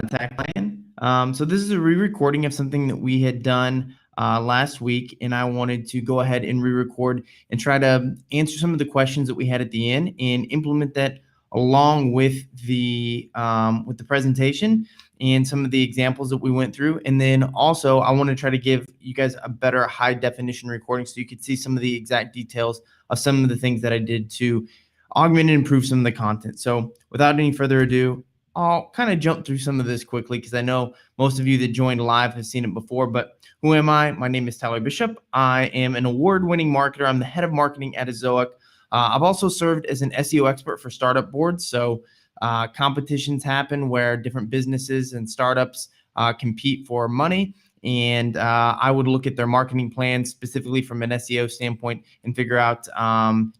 Attack Plan. So this is a re-recording of something that we had done last week, and I wanted to go ahead and re-record and try to answer some of the questions that we had at the end and implement that along with the presentation and some of the examples that we went through. And then also I want to try to give you guys a better high definition recording so you could see some of the exact details of some of the things that I did to augment and improve some of the content. So without any further ado, I'll kind of jump through some of this quickly because I know most of you that joined live have seen it before, but who am I? My name is Tyler Bishop. I am an award-winning marketer. I'm the head of marketing at Ezoic. I've also served as an SEO expert for startup boards. So competitions happen where different businesses and startups compete for money. And I would look at their marketing plans specifically from an SEO standpoint and figure out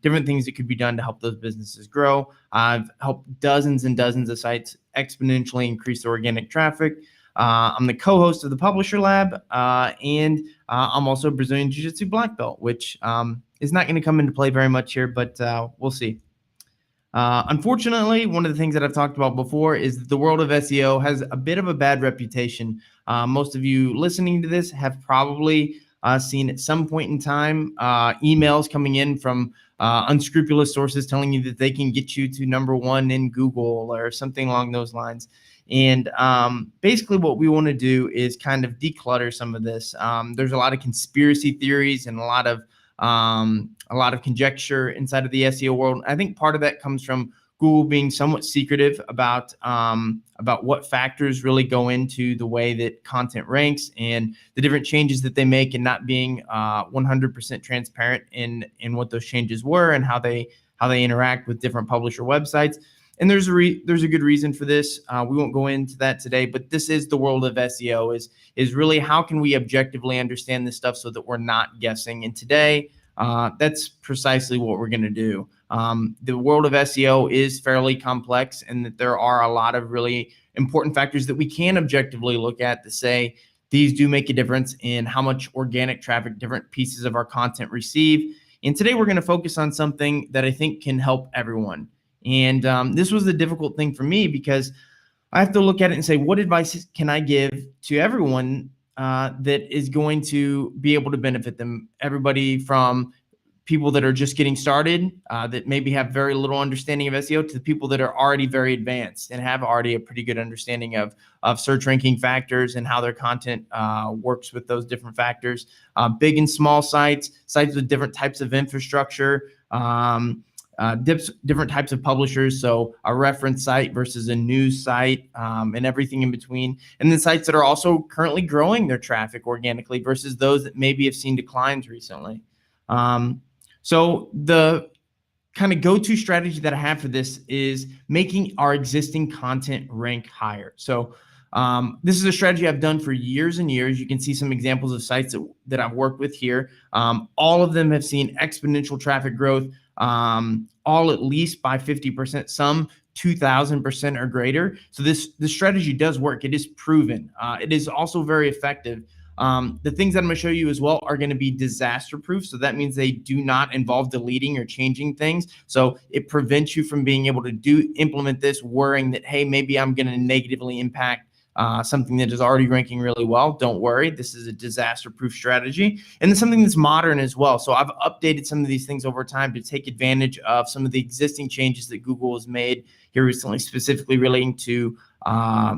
different things that could be done to help those businesses grow. I've helped dozens and dozens of sites exponentially increase their organic traffic. I'm the co-host of the Publisher Lab, and I'm also a Brazilian Jiu-Jitsu black belt, which is not going to come into play very much here, but we'll see. Unfortunately, one of the things that I've talked about before is that the world of SEO has a bit of a bad reputation. Most of you listening to this have probably seen at some point in time emails coming in from unscrupulous sources telling you that they can get you to #1 in Google or something along those lines. And basically what we want to do is kind of declutter some of this. There's a lot of conspiracy theories and a lot of conjecture inside of the SEO world. I think part of that comes from Google being somewhat secretive about what factors really go into the way that content ranks and the different changes that they make, and not being 100% transparent in what those changes were and how they interact with different publisher websites. And there's a good reason for this. We won't go into that today, but this is the world of SEO, is really how can we objectively understand this stuff so that we're not guessing. And today, that's precisely what we're going to do. The world of SEO is fairly complex, and that there are a lot of really important factors that we can objectively look at to say these do make a difference in how much organic traffic different pieces of our content receive. And today we're going to focus on something that I think can help everyone. And this was the difficult thing for me because I have to look at it and say, what advice can I give to everyone that is going to be able to benefit them? Everybody from people that are just getting started, that maybe have very little understanding of SEO, to the people that are already very advanced and have already a pretty good understanding of search ranking factors and how their content works with those different factors. Big and small sites with different types of infrastructure, different types of publishers, so a reference site versus a news site, and everything in between. And then sites that are also currently growing their traffic organically versus those that maybe have seen declines recently. So the kind of go-to strategy that I have for this is making our existing content rank higher. So this is a strategy I've done for years and years. You can see some examples of sites that I've worked with here. All of them have seen exponential traffic growth, all at least by 50%, some 2,000% or greater. So this strategy does work. It is proven. It is also very effective. The things that I'm going to show you as well are going to be disaster proof. So that means they do not involve deleting or changing things. So it prevents you from being able to implement this worrying that, hey, maybe I'm going to negatively impact something that is already ranking really well. Don't worry. This is a disaster proof strategy. And then something that's modern as well. So I've updated some of these things over time to take advantage of some of the existing changes that Google has made here recently, specifically relating to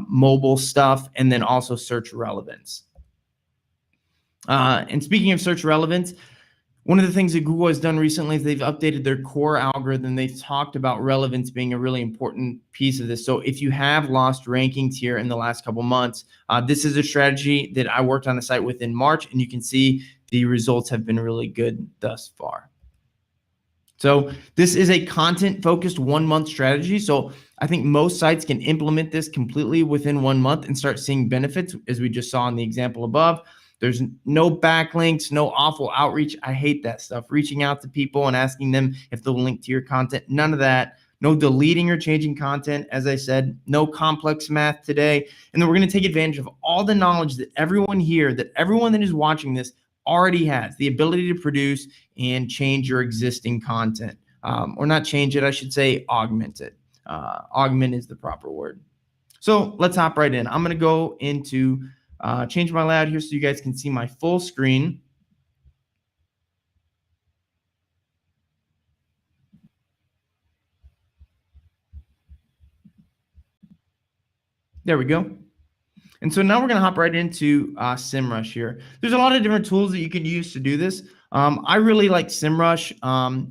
mobile stuff and then also search relevance. And speaking of search relevance, one of the things that Google has done recently is they've updated their core algorithm. They've talked about relevance being a really important piece of this. So if you have lost rankings here in the last couple months, this is a strategy that I worked on a site with in March, and you can see the results have been really good thus far. So this is a content-focused 1-month strategy. So I think most sites can implement this completely within 1 month and start seeing benefits, as we just saw in the example above. There's no backlinks, no awful outreach. I hate that stuff. Reaching out to people and asking them if they'll link to your content. None of that. No deleting or changing content. As I said, no complex math today. And then we're going to take advantage of all the knowledge that everyone here, that everyone that is watching this already has, the ability to produce and change your existing content. Or not change it, I should say augment it. Augment is the proper word. So let's hop right in. I'm going to go into change my layout here so you guys can see my full screen. There we go. And so now we're going to hop right into SEMrush here. There's a lot of different tools that you can use to do this. I really like SEMrush.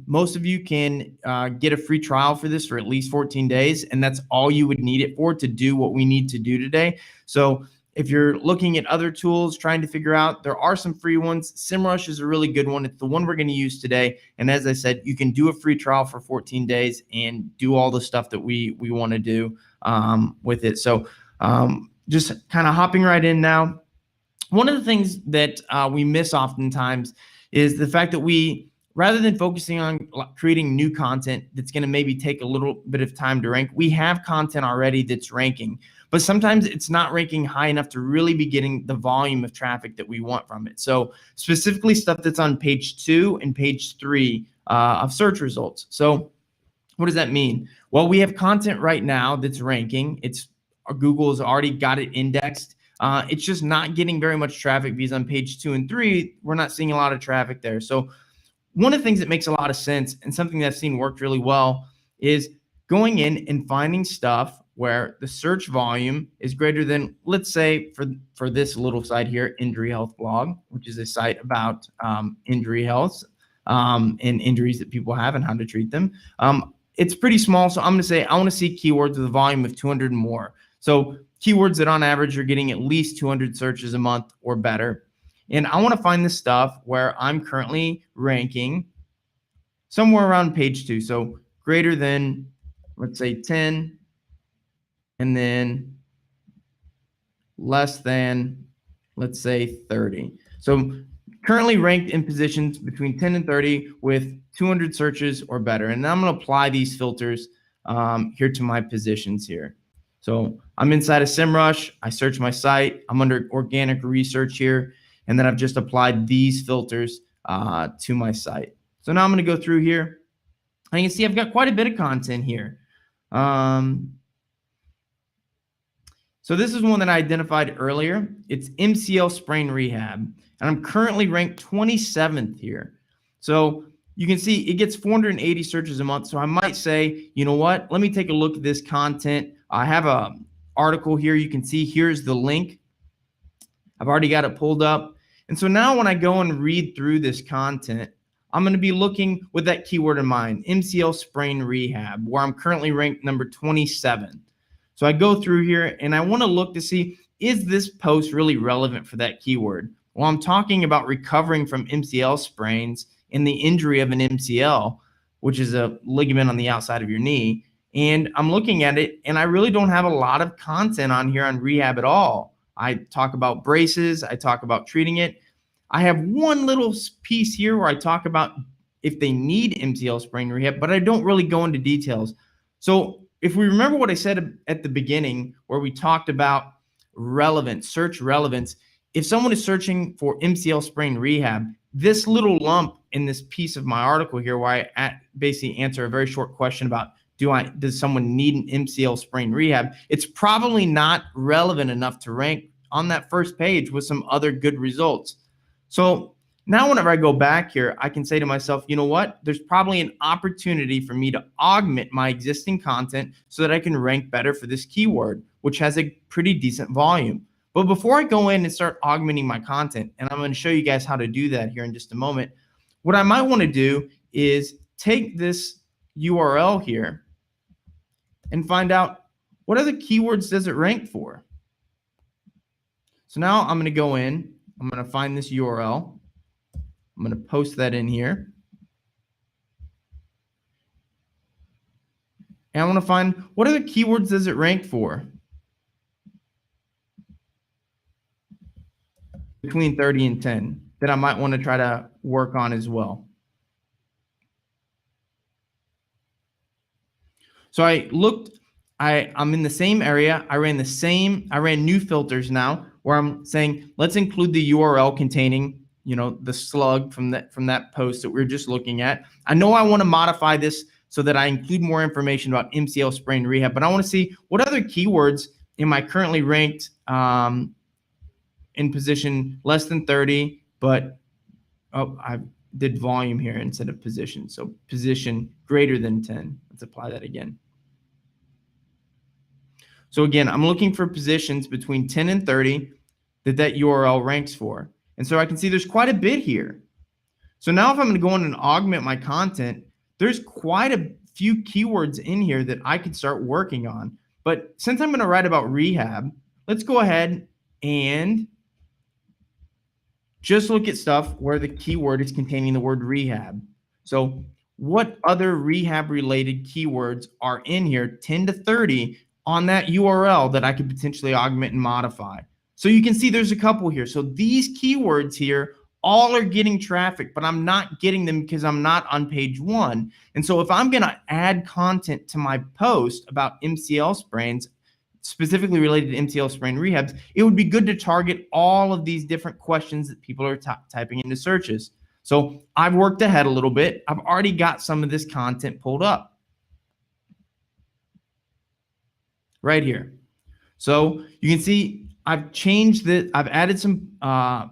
Most of you can get a free trial for this for at least 14 days, and that's all you would need it for to do what we need to do today. So if you're looking at other tools, trying to figure out, there are some free ones. SEMrush is a really good one. It's the one we're going to use today. And as I said, you can do a free trial for 14 days and do all the stuff that we want to do with it. So just kind of hopping right in now. One of the things that we miss oftentimes is the fact that we, rather than focusing on creating new content that's going to maybe take a little bit of time to rank, we have content already that's ranking, but sometimes it's not ranking high enough to really be getting the volume of traffic that we want from it. So specifically stuff that's on page 2 and page 3 of search results. So what does that mean? Well, we have content right now that's ranking. Google has already got it indexed. It's just not getting very much traffic because on page 2 and 3, we're not seeing a lot of traffic there. So one of the things that makes a lot of sense and something that I've seen worked really well is going in and finding stuff where the search volume is greater than, let's say for this little site here, Injury Health Blog, which is a site about injury health and injuries that people have and how to treat them. It's pretty small, so I'm going to say I want to see keywords with a volume of 200 and more. So keywords that on average are getting at least 200 searches a month or better. And I want to find the stuff where I'm currently ranking somewhere around page 2. So greater than, let's say 10, and then less than, let's say 30. So currently ranked in positions between 10 and 30 with 200 searches or better. And I'm going to apply these filters here to my positions here. So I'm inside of SEMrush. I search my site. I'm under organic research here. And then I've just applied these filters to my site. So now I'm going to go through here. And you can see I've got quite a bit of content here. So this is one that I identified earlier. It's MCL sprain rehab. And I'm currently ranked 27th here. So you can see it gets 480 searches a month. So I might say, you know what? Let me take a look at this content. I have an article here. You can see here's the link. I've already got it pulled up. And so now when I go and read through this content, I'm going to be looking with that keyword in mind, MCL sprain rehab, where I'm currently ranked number 27. So I go through here and I want to look to see, is this post really relevant for that keyword? Well, I'm talking about recovering from MCL sprains and the injury of an MCL, which is a ligament on the outside of your knee. And I'm looking at it and I really don't have a lot of content on here on rehab at all. I talk about braces. I talk about treating it. I have one little piece here where I talk about if they need MCL sprain rehab, but I don't really go into details. So if we remember what I said at the beginning, where we talked about relevance, search relevance, if someone is searching for MCL sprain rehab, this little lump in this piece of my article here, where I basically answer a very short question about does someone need an MCL sprain rehab, it's probably not relevant enough to rank on that first page with some other good results. So now whenever I go back here, I can say to myself, you know what? There's probably an opportunity for me to augment my existing content so that I can rank better for this keyword, which has a pretty decent volume. But before I go in and start augmenting my content, and I'm going to show you guys how to do that here in just a moment, what I might want to do is take this URL here and find out what other keywords does it rank for. So now I'm going to go in, I'm going to find this URL. I'm going to post that in here. And I want to find what other keywords does it rank for between 30 and 10 that I might want to try to work on as well. So I looked, I'm in the same area. I ran new filters now where I'm saying, let's include the URL containing, the slug from that post that we were just looking at. I know I want to modify this so that I include more information about MCL sprain rehab, but I want to see what other keywords am I currently ranked in position less than 30, but I did volume here instead of position. So position greater than 10. Let's apply that again. So again, I'm looking for positions between 10 and 30 that URL ranks for. And so I can see there's quite a bit here. So now if I'm going to go in and augment my content, there's quite a few keywords in here that I could start working on. But since I'm going to write about rehab, let's go ahead and just look at stuff where the keyword is containing the word rehab. So what other rehab related keywords are in here, 10 to 30 on that URL that I could potentially augment and modify? So you can see there's a couple here. So these keywords here all are getting traffic, but I'm not getting them because I'm not on page 1. And so if I'm going to add content to my post about MCL sprains, specifically related to MCL sprain rehabs, it would be good to target all of these different questions that people are typing into searches. So I've worked ahead a little bit. I've already got some of this content pulled up right here. So you can see I've changed it. I've added some code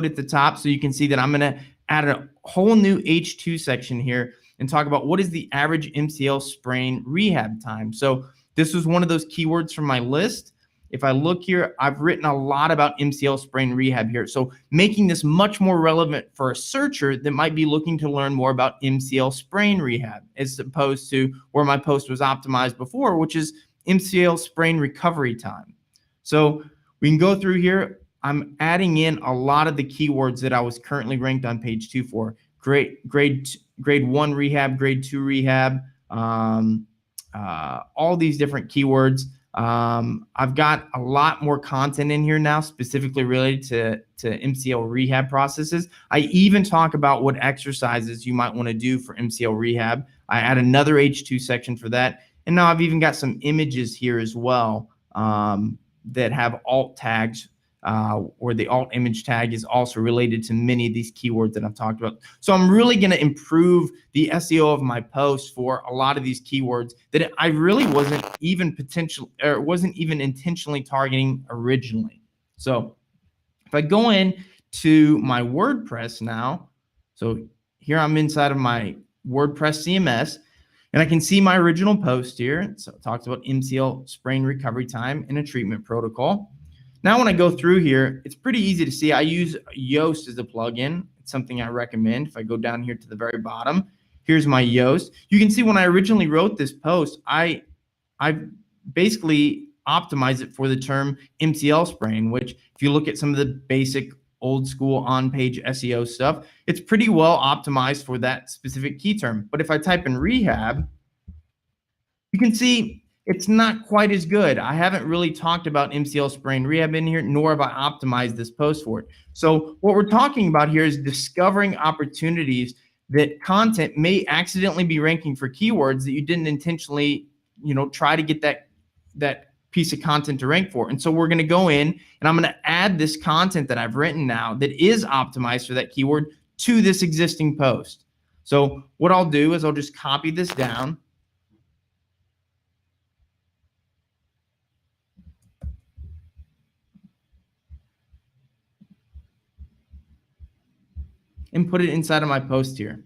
at the top, so you can see that I'm going to add a whole new H2 section here and talk about what is the average MCL sprain rehab time. So this was one of those keywords from my list. If I look here, I've written a lot about MCL sprain rehab here. So making this much more relevant for a searcher that might be looking to learn more about MCL sprain rehab, as opposed to where my post was optimized before, which is MCL sprain recovery time. So we can go through here. I'm adding in a lot of the keywords that I was currently ranked on page 2 for. Grade 1 rehab, grade 2 rehab, all these different keywords. I've got a lot more content in here now, specifically related to MCL rehab processes. I even talk about what exercises you might want to do for MCL rehab. I add another H2 section for that. And now I've even got some images here as well that have alt tags, or the alt image tag is also related to many of these keywords that I've talked about. So I'm really going to improve the SEO of my post for a lot of these keywords that I really wasn't even intentionally targeting originally. So if I go in to my WordPress now, so here I'm inside of my WordPress CMS, and I can see my original post here. So it talks about MCL sprain recovery time and a treatment protocol. Now, when I go through here, it's pretty easy to see. I use Yoast as a plugin. It's something I recommend. If I go down here to the very bottom, here's my Yoast. You can see when I originally wrote this post, I basically optimized it for the term MCL sprain, which if you look at some of the basic old school on-page SEO stuff, it's pretty well optimized for that specific key term. But if I type in rehab, you can see it's not quite as good. I haven't really talked about MCL sprain rehab in here, nor have I optimized this post for it. So what we're talking about here is discovering opportunities that content may accidentally be ranking for keywords that you didn't intentionally, try to get that piece of content to rank for. And so we're going to go in and I'm going to add this content that I've written now that is optimized for that keyword to this existing post. So what I'll do is I'll just copy this down. And put it inside of my post here.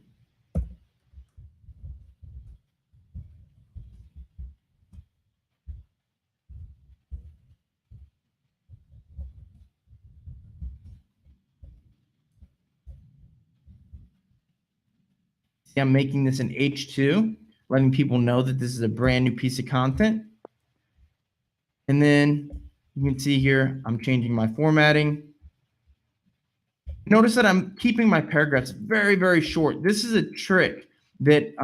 See, I'm making this an H2, letting people know that this is a brand new piece of content. And then you can see here, I'm changing my formatting. Notice that I'm keeping my paragraphs very, very short. This is a trick that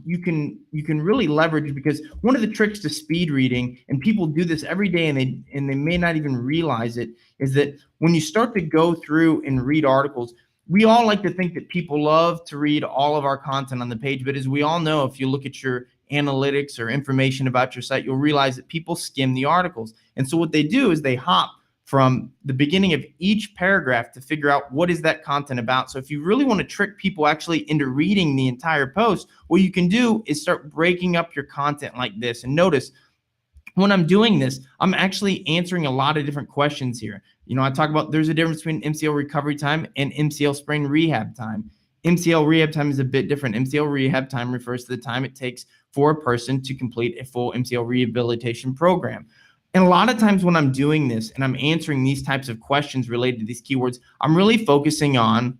you can really leverage, because one of the tricks to speed reading, and people do this every day and they may not even realize it, is that when you start to go through and read articles, we all like to think that people love to read all of our content on the page, but as we all know, if you look at your analytics or information about your site, you'll realize that people skim the articles. And so what they do is they hop from the beginning of each paragraph to figure out what is that content about. So if you really want to trick people actually into reading the entire post, what you can do is start breaking up your content like this. And notice when I'm doing this, I'm actually answering a lot of different questions here. I talk about there's a difference between MCL recovery time and MCL sprain rehab time. MCL rehab time is a bit different. MCL rehab time refers to the time it takes for a person to complete a full MCL rehabilitation program. And a lot of times when I'm doing this and I'm answering these types of questions related to these keywords, I'm really focusing on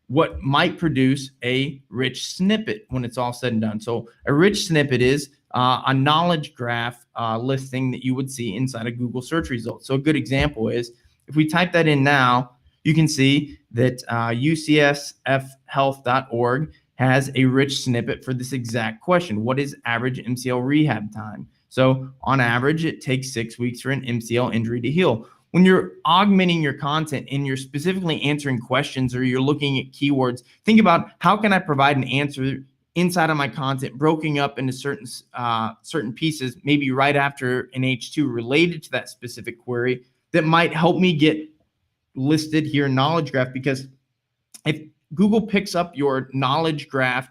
what might produce a rich snippet when it's all said and done. So a rich snippet is a knowledge graph listing that you would see inside of Google search results. So a good example is if we type that in now, you can see that ucsfhealth.org has a rich snippet for this exact question. What is average MCL rehab time? So on average, it takes 6 weeks for an MCL injury to heal. When you're augmenting your content and you're specifically answering questions or you're looking at keywords, think about how can I provide an answer inside of my content broken up into certain pieces, maybe right after an H2 related to that specific query that might help me get listed here in knowledge graph. Because if Google picks up your knowledge graph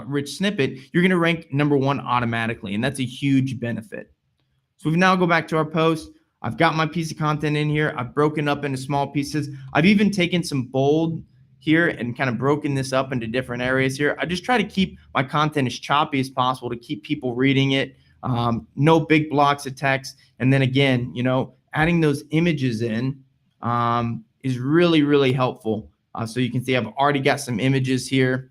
rich snippet, you're going to rank #1 automatically, and that's a huge benefit. So we now go back to our post. I've got my piece of content in here. I've broken up into small pieces. I've even taken some bold here and kind of broken this up into different areas here. I just try to keep my content as choppy as possible to keep people reading it. No big blocks of text. And then again, adding those images in is really, really helpful. So you can see I've already got some images here.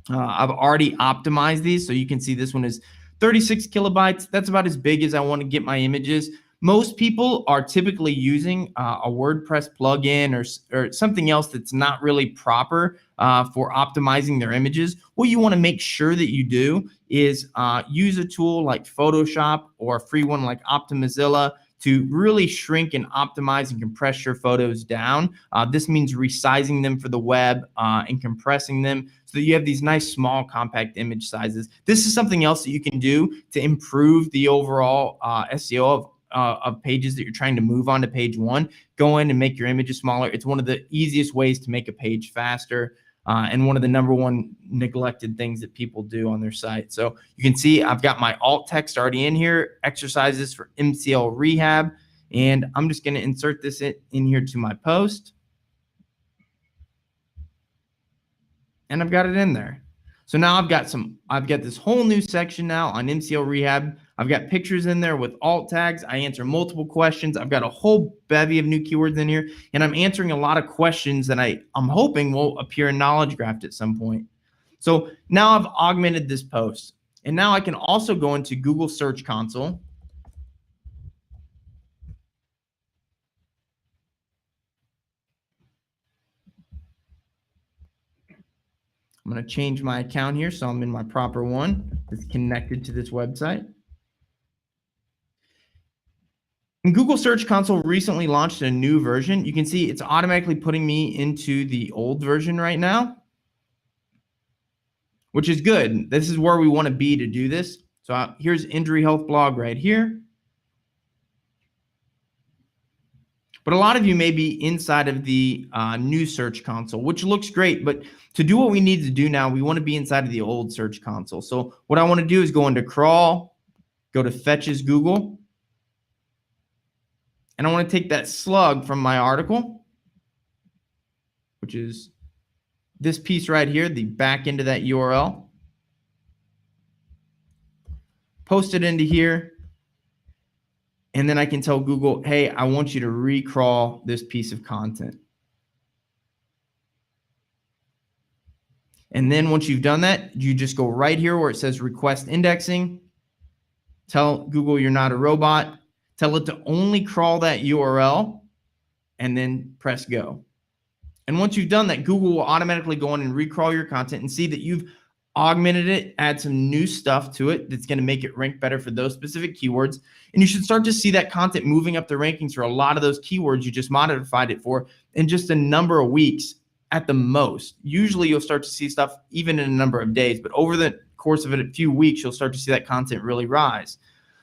I've already optimized these. So you can see this one is 36 kilobytes. That's about as big as I want to get my images. Most people are typically using a WordPress plugin or something else that's not really proper for optimizing their images. What you want to make sure that you do is use a tool like Photoshop or a free one like Optimizilla to really shrink and optimize and compress your photos down. This means resizing them for the web and compressing them so that you have these nice, small, compact image sizes. This is something else that you can do to improve the overall SEO of pages that you're trying to move on to page 1. Go in and make your images smaller. It's one of the easiest ways to make a page faster. And one of the #1 neglected things that people do on their site. So you can see I've got my alt text already in here, exercises for MCL rehab, and I'm just going to insert this in here to my post. And I've got it in there. So now I've got this whole new section now on MCL rehab. I've got pictures in there with alt tags. I answer multiple questions. I've got a whole bevy of new keywords in here, and I'm answering a lot of questions that I'm hoping will appear in knowledge graph at some point. So now I've augmented this post, and now I can also go into Google Search Console. I'm going to change my account here so I'm in my proper one that's connected to this website. And Google Search Console recently launched a new version. You can see it's automatically putting me into the old version right now, which is good. This is where we want to be to do this. So here's Injury Health Blog right here. But a lot of you may be inside of the new Search Console, which looks great. But to do what we need to do now, we want to be inside of the old Search Console. So what I want to do is go into Crawl, go to Fetches Google. And I want to take that slug from my article, which is this piece right here, the back end of that URL. Post it into here. And then I can tell Google, hey, I want you to recrawl this piece of content. And then once you've done that, you just go right here where it says request indexing. Tell Google you're not a robot. Tell it to only crawl that URL and then press go. And once you've done that, Google will automatically go in and recrawl your content and see that you've augmented it, add some new stuff to it that's going to make it rank better for those specific keywords. And you should start to see that content moving up the rankings for a lot of those keywords you just modified it for in just a number of weeks at the most. Usually you'll start to see stuff even in a number of days, but over the course of a few weeks, you'll start to see that content really rise.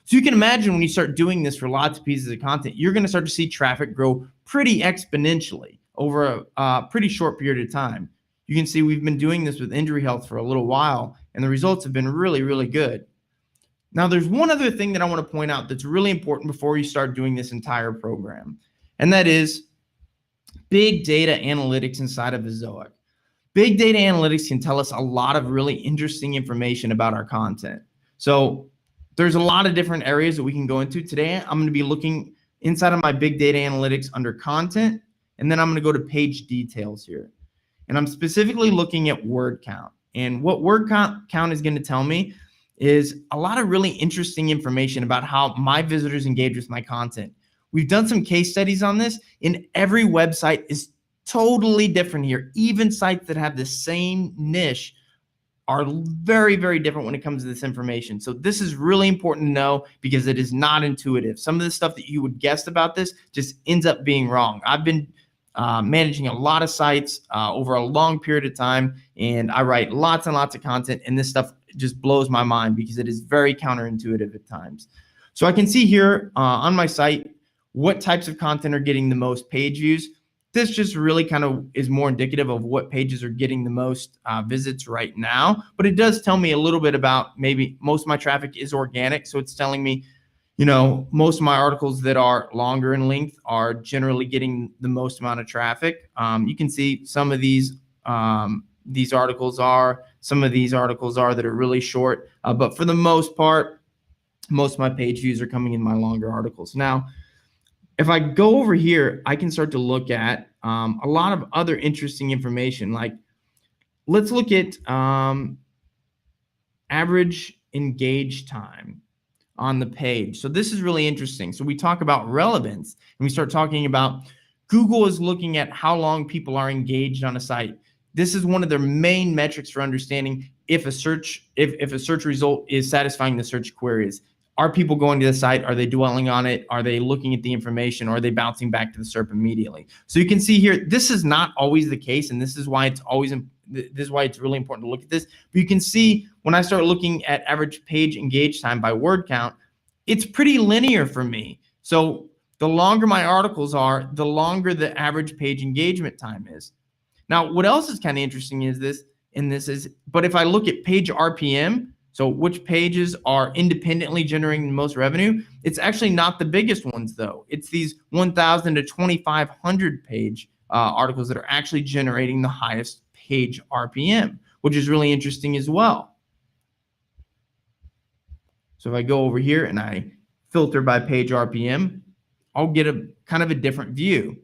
So you can imagine when you start doing this for lots of pieces of content, you're going to start to see traffic grow pretty exponentially over a pretty short period of time. You can see we've been doing this with Injury Health for a little while, and the results have been really, really good. Now, there's one other thing that I want to point out that's really important before you start doing this entire program, and that is big data analytics inside of Ezoic. Big data analytics can tell us a lot of really interesting information about our content. So there's a lot of different areas that we can go into. Today, I'm going to be looking inside of my big data analytics under content, and then I'm going to go to page details here. And I'm specifically looking at word count. And what word count is going to tell me is a lot of really interesting information about how my visitors engage with my content. We've done some case studies on this, and every website is totally different here. Even sites that have the same niche are very, very different when it comes to this information. So this is really important to know because it is not intuitive. Some of the stuff that you would guess about this just ends up being wrong. I've been managing a lot of sites over a long period of time, and I write lots and lots of content, and this stuff just blows my mind because it is very counterintuitive at times. So I can see here on my site what types of content are getting the most page views. This just really kind of is more indicative of what pages are getting the most visits right now, but it does tell me a little bit about maybe most of my traffic is organic. So it's telling me, you know, most of my articles that are longer in length are generally getting the most amount of traffic. You can see some of these articles are, some of these articles are that are really short, but for the most part, most of my page views are coming in my longer articles. Now, if I go over here, I can start to look at a lot of other interesting information. Like, let's look at average engage time on the page. So this is really interesting. So we talk about relevance, and we start talking about Google is looking at how long people are engaged on a site. This is one of their main metrics for understanding if a search result is satisfying the search queries. Are people going to the site? Are they dwelling on it? Are they looking at the information? Or are they bouncing back to the SERP immediately? So you can see here, this is not always the case, and this is why it's really important to look at this. But you can see when I start looking at average page engage time by word count, it's pretty linear for me. So the longer my articles are, the longer the average page engagement time is. Now, what else is kind of interesting is but if I look at page RPM, so which pages are independently generating the most revenue, it's actually not the biggest ones though. It's these 1,000 to 2,500 page articles that are actually generating the highest page RPM, which is really interesting as well. So if I go over here and I filter by page RPM, I'll get a kind of a different view.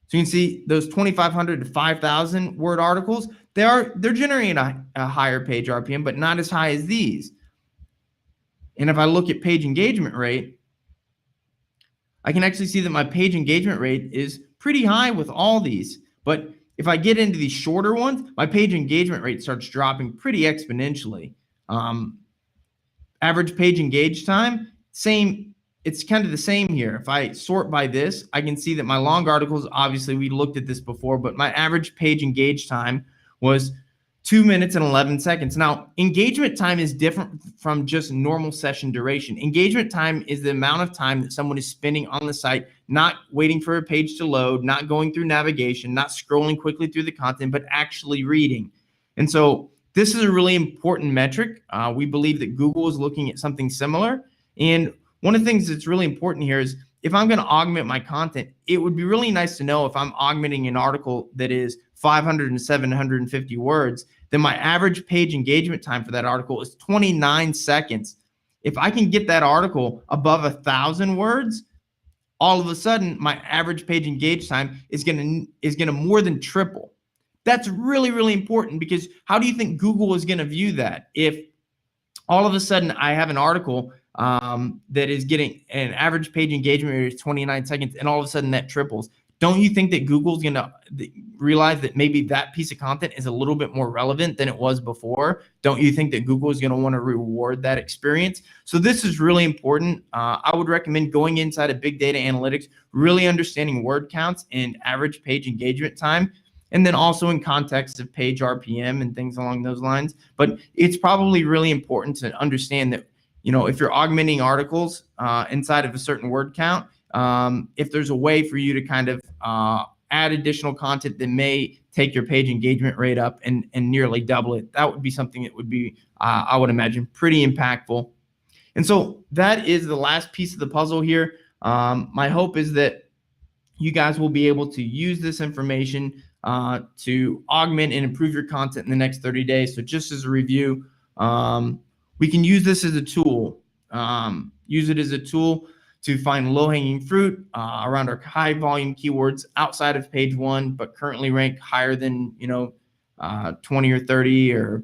So you can see those 2,500 to 5,000 word articles, they're generating a higher page RPM, but not as high as these. And if I look at page engagement rate, I can actually see that my page engagement rate is pretty high with all these. But if I get into these shorter ones, my page engagement rate starts dropping pretty exponentially. Average page engage time, same. It's kind of the same here. If I sort by this, I can see that my long articles, obviously we looked at this before, but my average page engage time was 2 minutes and 11 seconds. Now, engagement time is different from just normal session duration. Engagement time is the amount of time that someone is spending on the site, not waiting for a page to load, not going through navigation, not scrolling quickly through the content, but actually reading. And so this is a really important metric. We believe that Google is looking at something similar. And one of the things that's really important here is if I'm going to augment my content, it would be really nice to know if I'm augmenting an article that is 500 and 750 words, then my average page engagement time for that article is 29 seconds. If I can get that article above 1,000 words, all of a sudden my average page engage time is going to more than triple. That's really, really important because how do you think Google is going to view that? If all of a sudden I have an article that is getting an average page engagement rate of 29 seconds, and all of a sudden that triples. Don't you think that Google's going to realize that maybe that piece of content is a little bit more relevant than it was before? Don't you think that Google is going to want to reward that experience? So this is really important. I would recommend going inside of big data analytics, really understanding word counts and average page engagement time, and then also in context of page RPM and things along those lines. But it's probably really important to understand that, you know, if you're augmenting articles inside of a certain word count, if there's a way for you to kind of add additional content that may take your page engagement rate up and nearly double it. That would be something that would be, I would imagine, pretty impactful. And so that is the last piece of the puzzle here. My hope is that you guys will be able to use this information to augment and improve your content in the next 30 days. So just as a review, we can use this as a tool. Use it as a tool to find low-hanging fruit around our high volume keywords outside of page one, but currently rank higher than 20 or 30, or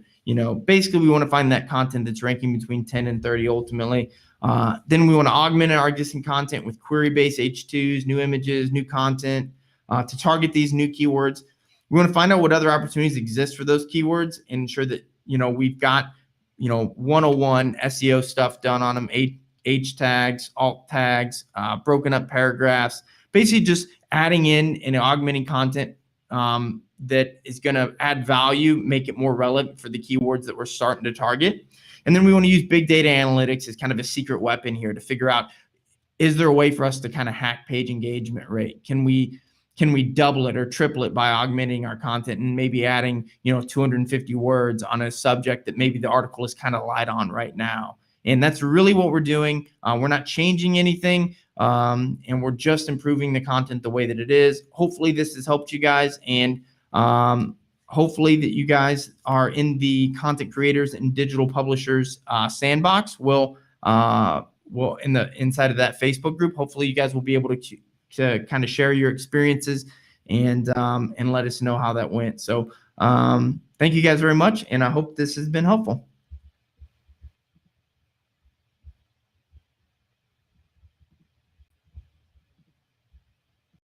basically we want to find that content that's ranking between 10 and 30 ultimately. Then we want to augment our existing content with query-based H2s, new images, new content to target these new keywords. We want to find out what other opportunities exist for those keywords and ensure that we've got 101 SEO stuff done on them, H tags, alt tags, broken up paragraphs, basically just adding in and augmenting content that is going to add value, make it more relevant for the keywords that we're starting to target. And then we want to use big data analytics as kind of a secret weapon here to figure out, is there a way for us to kind of hack page engagement rate? Can we double it or triple it by augmenting our content and maybe adding 250 words on a subject that maybe the article is kind of light on right now? And that's really what we're doing. We're not changing anything, and we're just improving the content the way that it is. Hopefully this has helped you guys, and hopefully that you guys are in the content creators and digital publishers sandbox. We'll inside of that Facebook group, hopefully you guys will be able to kind of share your experiences and let us know how that went. So thank you guys very much, and I hope this has been helpful.